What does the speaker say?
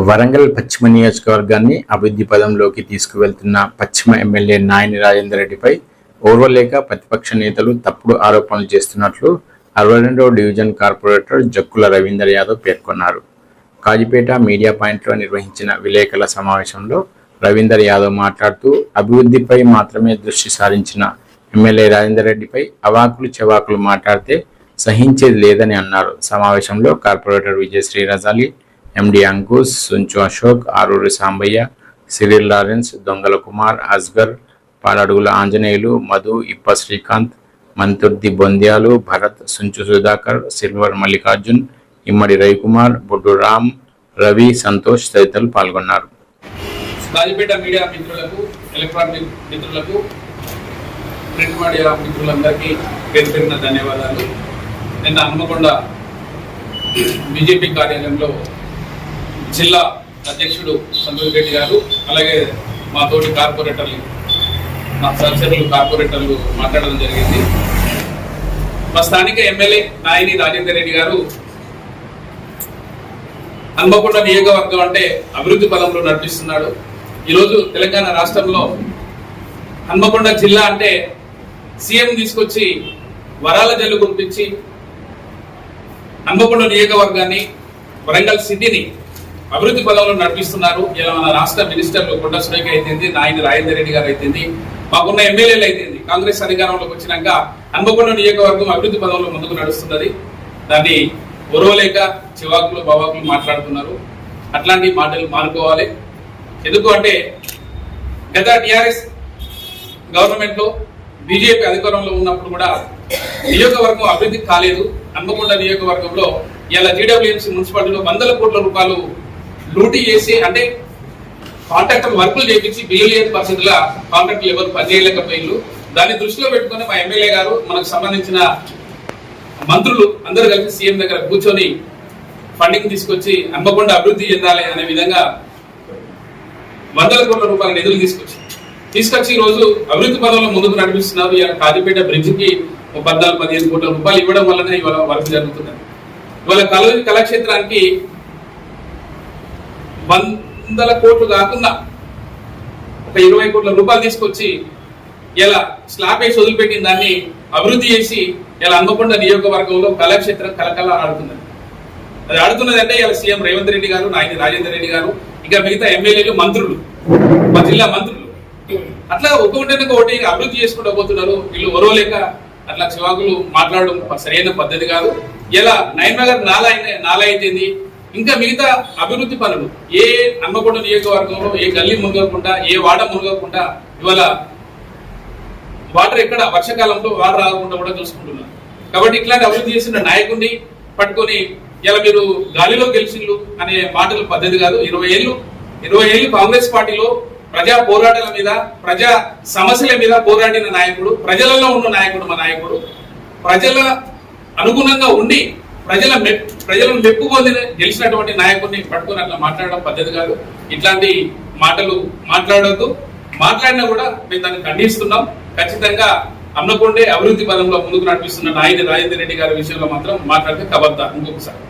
వరంగల్ పశ్చిమ నియోజకవర్గాన్ని అభివృద్ధి పదంలోకి తీసుకువెళ్తున్న పశ్చిమ ఎమ్మెల్యే నాయని రాజేందర్ రెడ్డిపై ఓర్వలేక ప్రతిపక్ష నేతలు తప్పుడు ఆరోపణలు చేస్తున్నట్లు 62వ డివిజన్ కార్పొరేటర్ జక్కుల రవీందర్ యాదవ్ పేర్కొన్నారు. కాజీపేట మీడియా పాయింట్లో నిర్వహించిన విలేకరుల సమావేశంలో రవీందర్ యాదవ్ మాట్లాడుతూ అభివృద్ధిపై మాత్రమే దృష్టి సారించిన ఎమ్మెల్యే రాజేందర్ రెడ్డిపై అవాకులు చెవాకులు మాట్లాడితే సహించేది లేదని అన్నారు. సమావేశంలో కార్పొరేటర్ విజయశ్రీ రజాలి, ఎండి అంకుష్, సుంచు అశోక్, ఆరూరి సాంబయ్య, సిరిల్ లారెన్స్, దొంగల కుమార్, అస్గర్, పాలడుగుల ఆంజనేయులు, మధు, ఇప్ప శ్రీకాంత్, మంతుర్ది బొంద్యాలు, భరత్, సుంచు సుధాకర్, సిల్వర్ మల్లికార్జున్, ఇమ్మడి రవికుమార్, బొడ్డు రామ్, రవి, సంతోష్ తదితరులు పాల్గొన్నారు. కాజీపేట మీడియా మిత్రులకు, ఎలక్ట్రానిక్ మిత్రులకు, ప్రింట్ మీడియా మిత్రులందరికీ పేరు పేరున ధన్యవాదాలు. నిన్న హన్మకొండ బీజేపీ కార్యాలయంలో జిల్లా అధ్యక్షుడు సంతోష్ రెడ్డి గారు, అలాగే మా తోటి కార్పొరేటర్లు, మా సహచరులు కార్పొరేటర్లు మాట్లాడడం జరిగింది. మా స్థానిక ఎమ్మెల్యే నాయని రాజేందర్ రెడ్డి గారు హన్మకొండ నియోజకవర్గం అంటే అభివృద్ధి పదంలో నడిపిస్తున్నాడు. ఈరోజు తెలంగాణ రాష్ట్రంలో హన్మకొండ జిల్లా అంటే సీఎం తీసుకొచ్చి వరాల జల్లు కురిపించి హన్మకొండ నియోజకవర్గాన్ని, వరంగల్ సిటీని అభివృద్ధి పదంలో నడిపిస్తున్నారు. ఇలా మన రాష్ట్ర మినిస్టర్లు కొండ సురేఖ అయితేంది, నాయని రాజేందర్ రెడ్డి గారు అయితేంది, మాకున్న ఎమ్మెల్యేలు అయితేంది, కాంగ్రెస్ అధికారంలోకి వచ్చినాక హన్మకొండ నియోజకవర్గం అభివృద్ధి పదంలో ముందుకు నడుస్తున్నది. దాన్ని ఒరవలేక చివాకులు బావాకులు మాట్లాడుతున్నారు. అట్లాంటి మాటలు మానుకోవాలి. ఎందుకు అంటే గత టిఆర్ఎస్ గవర్నమెంట్ లో బీజేపీ అధికారంలో ఉన్నప్పుడు కూడా నియోజకవర్గం అభివృద్ధి కాలేదు. హన్మకొండ నియోజకవర్గంలో ఇలా జీడబ్ల్యూఎంసీ మున్సిపాలిటీలో వందల కోట్ల రూపాయలు లూటీ చేసి, అంటే కాంట్రాక్టర్ వర్కులు చేపించి బిల్లు లేని పరిస్థితుల్లో కాంట్రాక్టులు ఎవరు పనిచేయలేకపోయిళ్ళు. దాన్ని దృష్టిలో పెట్టుకుని మా ఎమ్మెల్యే గారు, మనకు సంబంధించిన మంత్రులు అందరూ కలిసి సీఎం దగ్గర కూర్చొని ఫండింగ్ తీసుకొచ్చి హన్మకొండ అభివృద్ధి చెందాలి అనే విధంగా వందల కోట్ల రూపాయల నిధులు తీసుకొచ్చి ఈ రోజు అభివృద్ధి పదంలో ముందుకు నడిపిస్తున్నారు. ఇవాళ కాజీపేట బ్రిడ్జికి 14-15 కోట్ల రూపాయలు ఇవ్వడం వల్లనే ఇవాళ వర్క్ జరుగుతున్నది. ఇవాళ కళాక్షేత్రానికి 100 కోట్లు కాకుండా ఒక 20 కోట్ల రూపాయలు తీసుకొచ్చి ఇలా స్లాబ్ వేసి వదిలిపెట్టిన దాన్ని అభివృద్ధి చేసి ఇలా హన్మకొండ నియోజకవర్గంలో కళాక్షేత్రం కలకల ఆడుతున్నది. అది ఆడుతున్నది అంటే ఇలా సీఎం రేవంత్ రెడ్డి గారు, నాయని రాజేందర్ రెడ్డి గారు, ఇంకా మిగతా ఎమ్మెల్యేలు, మంత్రులు, మా జిల్లా మంత్రులు అట్లా ఒకటి అభివృద్ధి చేసుకుంటూ పోతున్నారు. వీళ్ళు ఒరవలేక అట్లా చివాకులు మాట్లాడడం సరైన పద్ధతి కాదు. ఇలా నైన్నగర్ నాలా అయితేంది, ఇంకా మిగతా అభివృద్ధి పనులు ఏ హన్మకొండ నియోజకవర్గంలో ఏ గల్లీ మునగకుండా, ఏ వాడ మునగకుండా, ఇవాళ వాటర్ ఎక్కడ వర్షాకాలంలో వాటర్ రాకుండా కూడా చూసుకుంటున్నారు. కాబట్టి ఇట్లాంటి అభివృద్ధి చేసిన నాయకుడిని పట్టుకొని ఇలా మీరు గాలిలో గెలిచిళ్ళు అనే మాటలు పద్ధతి కాదు. 20 ఏళ్ళు కాంగ్రెస్ పార్టీలో ప్రజా పోరాటాల మీద, ప్రజా సమస్యల మీద పోరాడిన నాయకుడు, ప్రజలలో ఉన్న నాయకుడు, మా నాయకుడు ప్రజల అనుగుణంగా ఉండి ప్రజలను మెప్పు పొందిన గెలిచినటువంటి నాయకుడిని పట్టుకుని అట్లా మాట్లాడడం పద్ధతి కాదు. ఇట్లాంటి మాటలు మాట్లాడొద్దు. మాట్లాడినా కూడా మేము దాన్ని ఖండిస్తున్నాం. ఖచ్చితంగా హన్మకొండే అభివృద్ధి పదంలో ముందుకు నడిపిస్తున్న నాయని రాజేందర్ రెడ్డి గారి విషయంలో మాత్రం మాట్లాడితే కబద్దా ఇంకొకసారి.